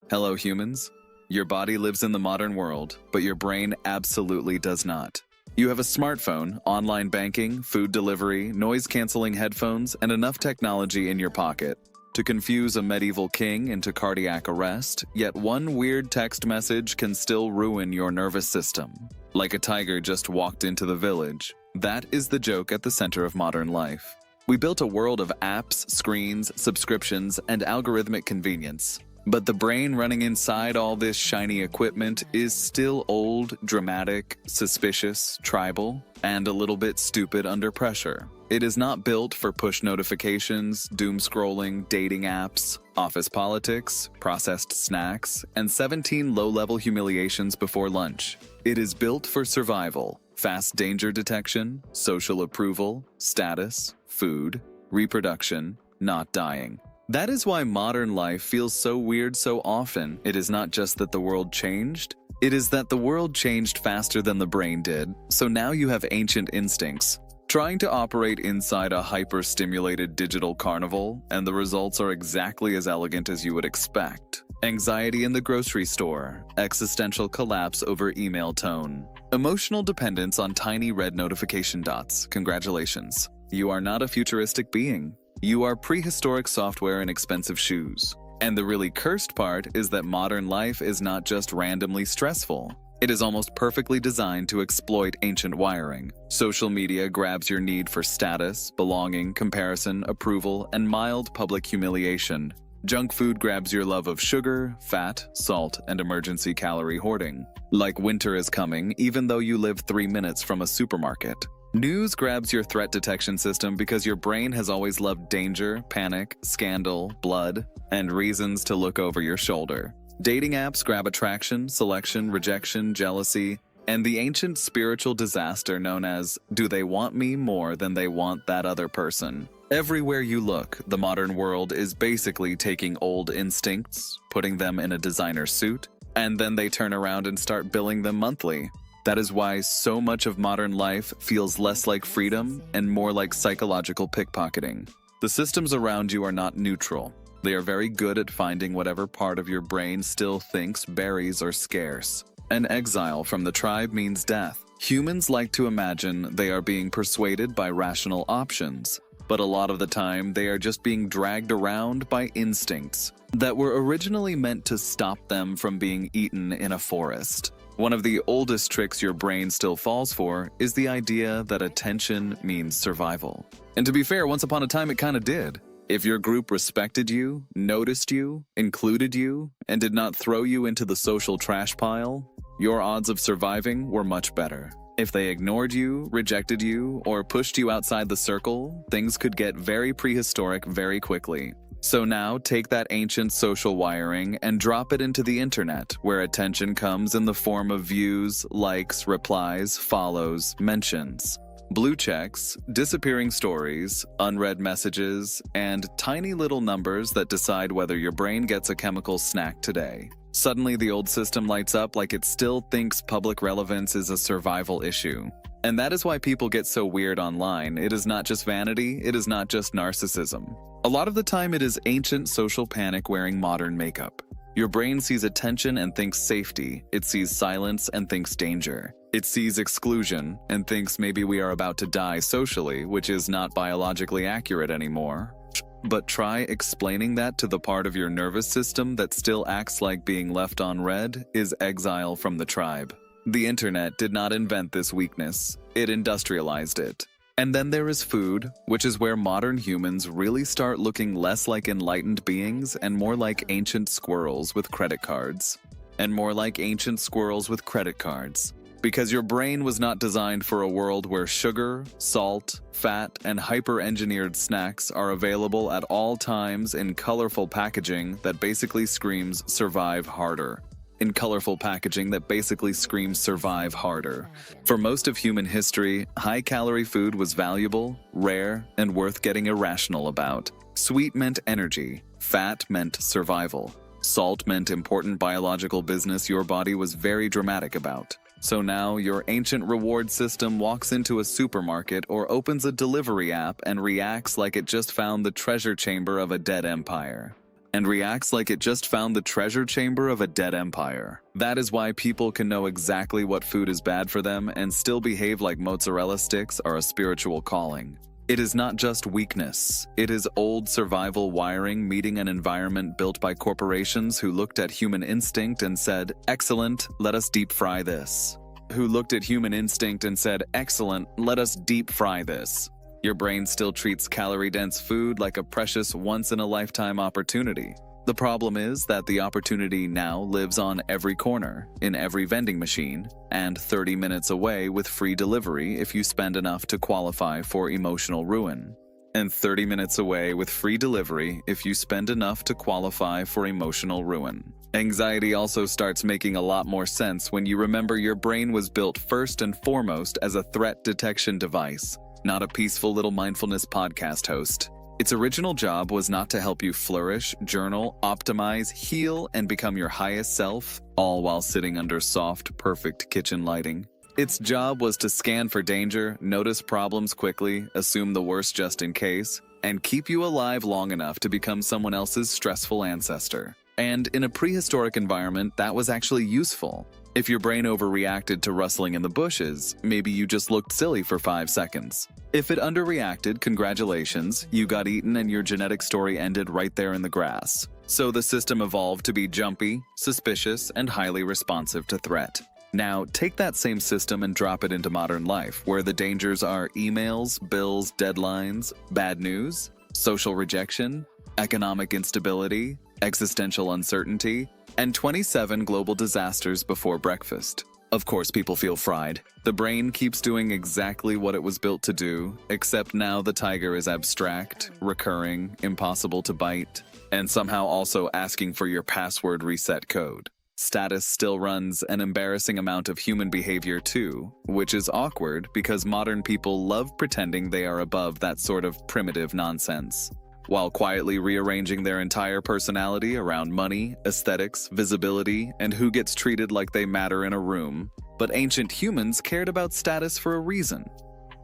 Hello, humans. Your body lives in the modern world, but your brain absolutely does not. You have a smartphone, online banking, food delivery, noise-canceling headphones, and enough technology in your pocket to confuse a medieval king into cardiac arrest, yet one weird text message can still ruin your nervous system. Like a tiger just walked into the village. That is the joke at the center of modern life. We built a world of apps, screens, subscriptions, and algorithmic convenience. But the brain running inside all this shiny equipment is still old, dramatic, suspicious, tribal, and a little bit stupid under pressure. It is not built for push notifications, doom scrolling, dating apps, office politics, processed snacks, and 17 low-level humiliations before lunch. It is built for survival, fast danger detection, social approval, status, food, reproduction, not dying. That is why modern life feels so weird so often. It is not just that the world changed, it is that the world changed faster than the brain did, so now you have ancient instincts, trying to operate inside a hyper-stimulated digital carnival, and the results are exactly as elegant as you would expect. Anxiety in the grocery store, existential collapse over email tone, emotional dependence on tiny red notification dots. Congratulations. You are not a futuristic being. You are prehistoric software in expensive shoes. And the really cursed part is that modern life is not just randomly stressful. It is almost perfectly designed to exploit ancient wiring. Social media grabs your need for status, belonging, comparison, approval, and mild public humiliation. Junk food grabs your love of sugar, fat, salt, and emergency calorie hoarding. Like winter is coming, even though you live 3 minutes from a supermarket. News grabs your threat detection system because your brain has always loved danger, panic, scandal, blood, and reasons to look over your shoulder. Dating apps grab attraction, selection, rejection, jealousy, and the ancient spiritual disaster known as, do they want me more than they want that other person? Everywhere you look, the modern world is basically taking old instincts, putting them in a designer suit, and then they turn around and start billing them monthly. That is why so much of modern life feels less like freedom and more like psychological pickpocketing. The systems around you are not neutral. They are very good at finding whatever part of your brain still thinks berries are scarce. An exile from the tribe means death. Humans like to imagine they are being persuaded by rational options, but a lot of the time they are just being dragged around by instincts that were originally meant to stop them from being eaten in a forest. One of the oldest tricks your brain still falls for is the idea that attention means survival. And to be fair, once upon a time it kinda did. If your group respected you, noticed you, included you, and did not throw you into the social trash pile, your odds of surviving were much better. If they ignored you, rejected you, or pushed you outside the circle, things could get very prehistoric very quickly. So now take that ancient social wiring and drop it into the internet, where attention comes in the form of views, likes, replies, follows, mentions, blue checks, disappearing stories, unread messages, and tiny little numbers that decide whether your brain gets a chemical snack today. Suddenly the old system lights up like it still thinks public relevance is a survival issue. And that is why people get so weird online. It is not just vanity, it is not just narcissism. A lot of the time it is ancient social panic wearing modern makeup. Your brain sees attention and thinks safety. It sees silence and thinks danger. It sees exclusion and thinks maybe we are about to die socially, which is not biologically accurate anymore. But try explaining that to the part of your nervous system that still acts like being left on red is exile from the tribe. The internet did not invent this weakness, it industrialized it. And then there is food, which is where modern humans really start looking less like enlightened beings and more like ancient squirrels with credit cards. And more like ancient squirrels with credit cards. Because your brain was not designed for a world where sugar, salt, fat, and hyper-engineered snacks are available at all times in colorful packaging that basically screams survive harder. In colorful packaging that basically screams survive harder. For most of human history, high-calorie food was valuable, rare, and worth getting irrational about. Sweet meant energy, fat meant survival. Salt meant important biological business your body was very dramatic about. So now your ancient reward system walks into a supermarket or opens a delivery app and reacts like it just found the treasure chamber of a dead empire. and reacts like it just found the treasure chamber of a dead empire. That is why people can know exactly what food is bad for them and still behave like mozzarella sticks are a spiritual calling. It is not just weakness. It is old survival wiring meeting an environment built by corporations who looked at human instinct and said, "Excellent, let us deep fry this." Who looked at human instinct and said, "Excellent, let us deep fry this." Your brain still treats calorie-dense food like a precious once-in-a-lifetime opportunity. The problem is that the opportunity now lives on every corner, in every vending machine, and 30 minutes away with free delivery if you spend enough to qualify for emotional ruin. And 30 minutes away with free delivery if you spend enough to qualify for emotional ruin. Anxiety also starts making a lot more sense when you remember your brain was built first and foremost as a threat detection device, not a peaceful little mindfulness podcast host. Its original job was not to help you flourish, journal, optimize, heal, and become your highest self, all while sitting under soft, perfect kitchen lighting. Its job was to scan for danger, notice problems quickly, assume the worst just in case, and keep you alive long enough to become someone else's stressful ancestor. And in a prehistoric environment, that was actually useful. If your brain overreacted to rustling in the bushes, maybe you just looked silly for 5 seconds. If it underreacted, congratulations, you got eaten and your genetic story ended right there in the grass. So the system evolved to be jumpy, suspicious, and highly responsive to threat. Now, take that same system and drop it into modern life, where the dangers are emails, bills, deadlines, bad news, social rejection, economic instability, existential uncertainty, and 27 global disasters before breakfast. Of course, people feel fried. The brain keeps doing exactly what it was built to do, except now the tiger is abstract, recurring, impossible to bite, and somehow also asking for your password reset code. Status still runs an embarrassing amount of human behavior too, which is awkward because modern people love pretending they are above that sort of primitive nonsense, while quietly rearranging their entire personality around money, aesthetics, visibility, and who gets treated like they matter in a room. But ancient humans cared about status for a reason.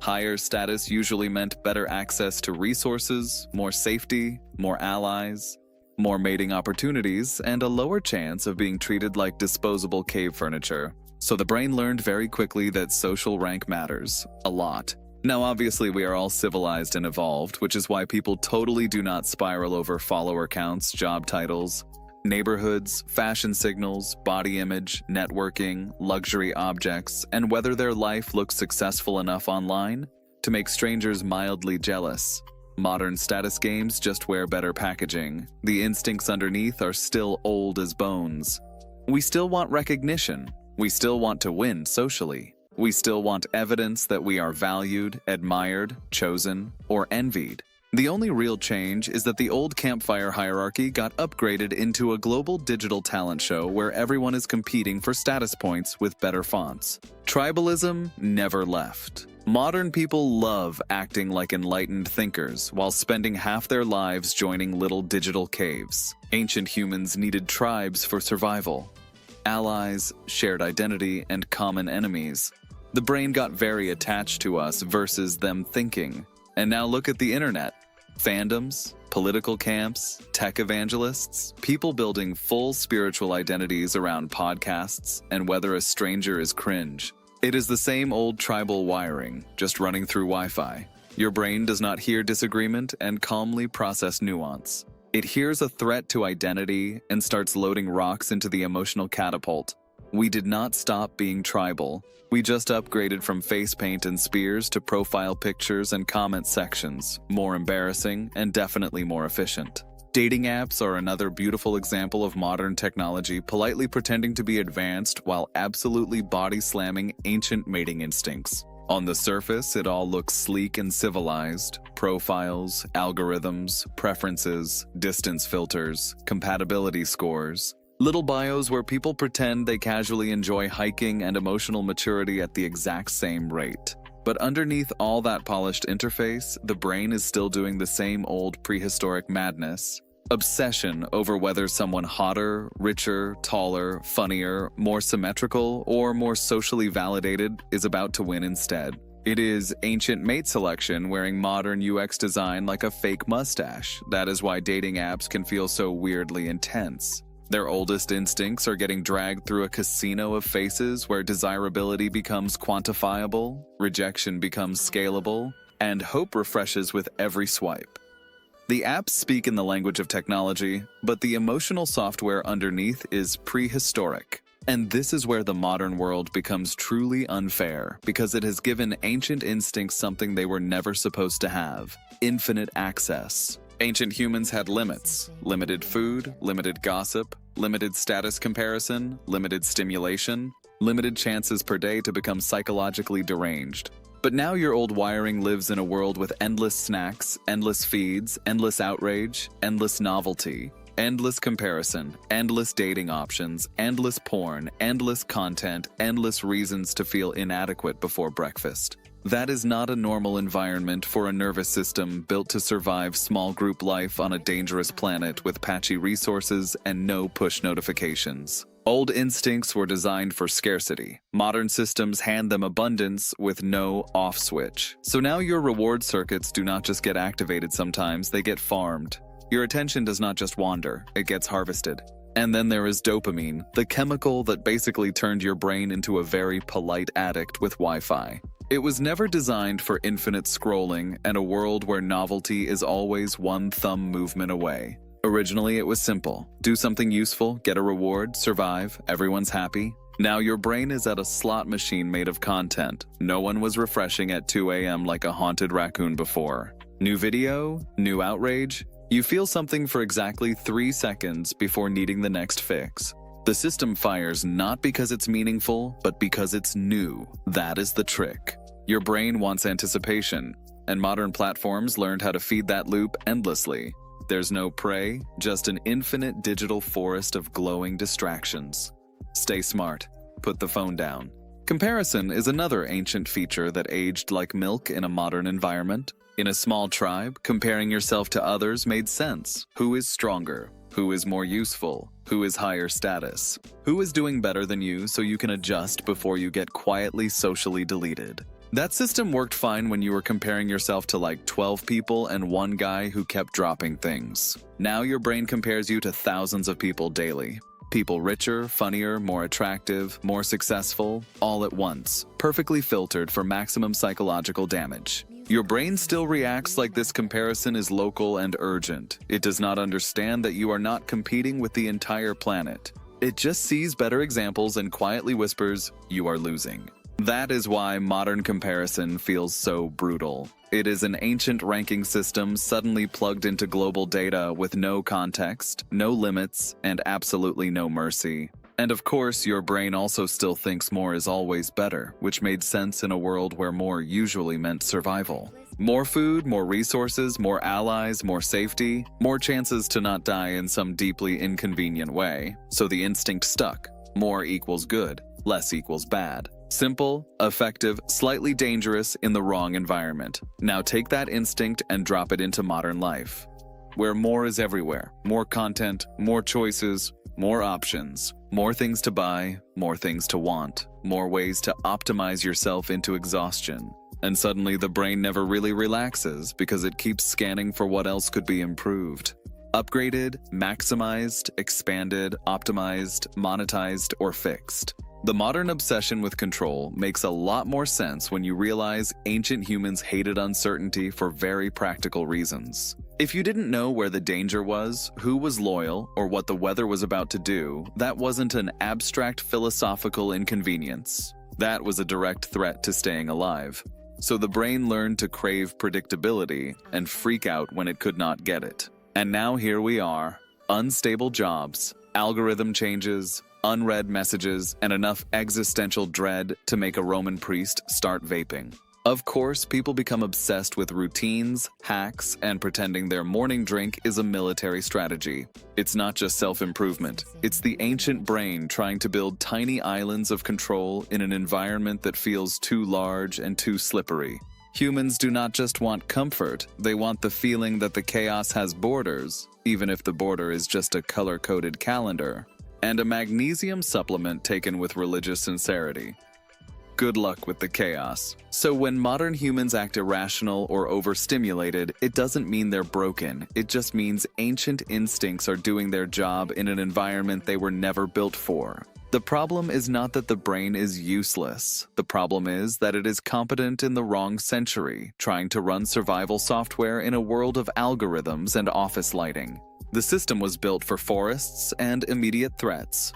Higher status usually meant better access to resources, more safety, more allies, more mating opportunities, and a lower chance of being treated like disposable cave furniture. So the brain learned very quickly that social rank matters, a lot. Now obviously we are all civilized and evolved, which is why people totally do not spiral over follower counts, job titles, neighborhoods, fashion signals, body image, networking, luxury objects, and whether their life looks successful enough online to make strangers mildly jealous. Modern status games just wear better packaging. The instincts underneath are still old as bones. We still want recognition. We still want to win socially. We still want evidence that we are valued, admired, chosen, or envied. The only real change is that the old campfire hierarchy got upgraded into a global digital talent show where everyone is competing for status points with better fonts. Tribalism never left. Modern people love acting like enlightened thinkers while spending half their lives joining little digital caves. Ancient humans needed tribes for survival. Allies, shared identity, and common enemies. The brain got very attached to us versus them thinking. And now look at the internet. Fandoms, political camps, tech evangelists, people building full spiritual identities around podcasts and whether a stranger is cringe. It is the same old tribal wiring, just running through Wi-Fi. Your brain does not hear disagreement and calmly process nuance. It hears a threat to identity and starts loading rocks into the emotional catapult. We did not stop being tribal. We just upgraded from face paint and spears to profile pictures and comment sections, more embarrassing and definitely more efficient. Dating apps are another beautiful example of modern technology politely pretending to be advanced while absolutely body-slamming ancient mating instincts. On the surface, it all looks sleek and civilized. Profiles, algorithms, preferences, distance filters, compatibility scores. Little bios where people pretend they casually enjoy hiking and emotional maturity at the exact same rate. But underneath all that polished interface, the brain is still doing the same old prehistoric madness. Obsession over whether someone hotter, richer, taller, funnier, more symmetrical, or more socially validated is about to win instead. It is ancient mate selection wearing modern UX design like a fake mustache. That is why dating apps can feel so weirdly intense. Their oldest instincts are getting dragged through a casino of faces where desirability becomes quantifiable, rejection becomes scalable, and hope refreshes with every swipe. The apps speak in the language of technology, but the emotional software underneath is prehistoric. And this is where the modern world becomes truly unfair, because it has given ancient instincts something they were never supposed to have: infinite access. Ancient humans had limits: limited food, limited gossip, limited status comparison, limited stimulation, limited chances per day to become psychologically deranged. But now your old wiring lives in a world with endless snacks, endless feeds, endless outrage, endless novelty, endless comparison, endless dating options, endless porn, endless content, endless reasons to feel inadequate before breakfast. That is not a normal environment for a nervous system built to survive small group life on a dangerous planet with patchy resources and no push notifications. Old instincts were designed for scarcity. Modern systems hand them abundance with no off switch. So now your reward circuits do not just get activated sometimes, they get farmed. Your attention does not just wander, it gets harvested. And then there is dopamine, the chemical that basically turned your brain into a very polite addict with Wi-Fi. It was never designed for infinite scrolling and a world where novelty is always one thumb movement away. Originally, it was simple. Do something useful, get a reward, survive, everyone's happy. Now your brain is at a slot machine made of content. No one was refreshing at 2 a.m. like a haunted raccoon before. New video, new outrage. You feel something for exactly 3 seconds before needing the next fix. The system fires not because it's meaningful, but because it's new. That is the trick. Your brain wants anticipation, and modern platforms learned how to feed that loop endlessly. There's no prey, just an infinite digital forest of glowing distractions. Stay smart. Put the phone down. Comparison is another ancient feature that aged like milk in a modern environment. In a small tribe, comparing yourself to others made sense. Who is stronger? Who is more useful? Who is higher status? Who is doing better than you so you can adjust before you get quietly socially deleted? That system worked fine when you were comparing yourself to like 12 people and one guy who kept dropping things. Now your brain compares you to thousands of people daily. People richer, funnier, more attractive, more successful, all at once, perfectly filtered for maximum psychological damage. Your brain still reacts like this comparison is local and urgent. It does not understand that you are not competing with the entire planet. It just sees better examples and quietly whispers, "You are losing." That is why modern comparison feels so brutal. It is an ancient ranking system suddenly plugged into global data with no context, no limits, and absolutely no mercy. And of course, your brain also still thinks more is always better, which made sense in a world where more usually meant survival. More food, more resources, more allies, more safety, more chances to not die in some deeply inconvenient way. So the instinct stuck. More equals good, less equals bad. Simple, effective, slightly dangerous in the wrong environment. Now take that instinct and drop it into modern life, where more is everywhere. More content, more choices, more options, more things to buy, more things to want, more ways to optimize yourself into exhaustion. And suddenly the brain never really relaxes because it keeps scanning for what else could be improved. Upgraded, maximized, expanded, optimized, monetized, or fixed. The modern obsession with control makes a lot more sense when you realize ancient humans hated uncertainty for very practical reasons. If you didn't know where the danger was, who was loyal, or what the weather was about to do, that wasn't an abstract philosophical inconvenience. That was a direct threat to staying alive. So the brain learned to crave predictability and freak out when it could not get it. And now here we are, unstable jobs, algorithm changes, unread messages, and enough existential dread to make a Roman priest start vaping. Of course, people become obsessed with routines, hacks, and pretending their morning drink is a military strategy. It's not just self-improvement. It's the ancient brain trying to build tiny islands of control in an environment that feels too large and too slippery. Humans do not just want comfort, they want the feeling that the chaos has borders, even if the border is just a color-coded calendar, and a magnesium supplement taken with religious sincerity. Good luck with the chaos. So when modern humans act irrational or overstimulated, it doesn't mean they're broken. It just means ancient instincts are doing their job in an environment they were never built for. The problem is not that the brain is useless. The problem is that it is competent in the wrong century, trying to run survival software in a world of algorithms and office lighting. The system was built for forests and immediate threats.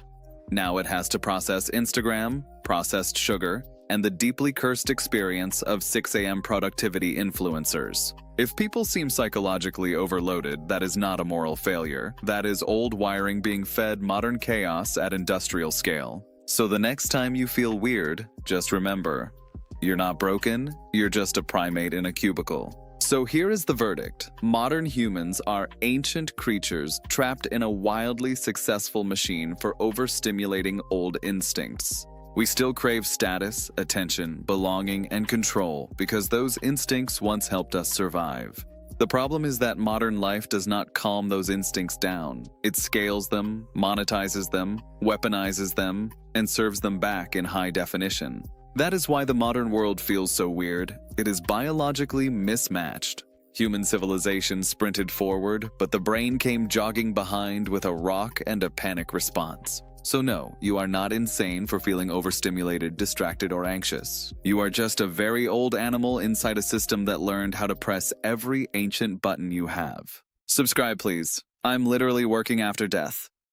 Now it has to process Instagram, processed sugar, and the deeply cursed experience of 6 a.m. productivity influencers. If people seem psychologically overloaded, that is not a moral failure. That is old wiring being fed modern chaos at industrial scale. So the next time you feel weird, just remember, you're not broken, you're just a primate in a cubicle. So here is the verdict. Modern humans are ancient creatures trapped in a wildly successful machine for overstimulating old instincts. We still crave status, attention, belonging, and control because those instincts once helped us survive. The problem is that modern life does not calm those instincts down. It scales them, monetizes them, weaponizes them, and serves them back in high definition. That is why the modern world feels so weird. It is biologically mismatched. Human civilization sprinted forward, but the brain came jogging behind with a rock and a panic response. So no, you are not insane for feeling overstimulated, distracted, or anxious. You are just a very old animal inside a system that learned how to press every ancient button you have. Subscribe, please. I'm literally working after death.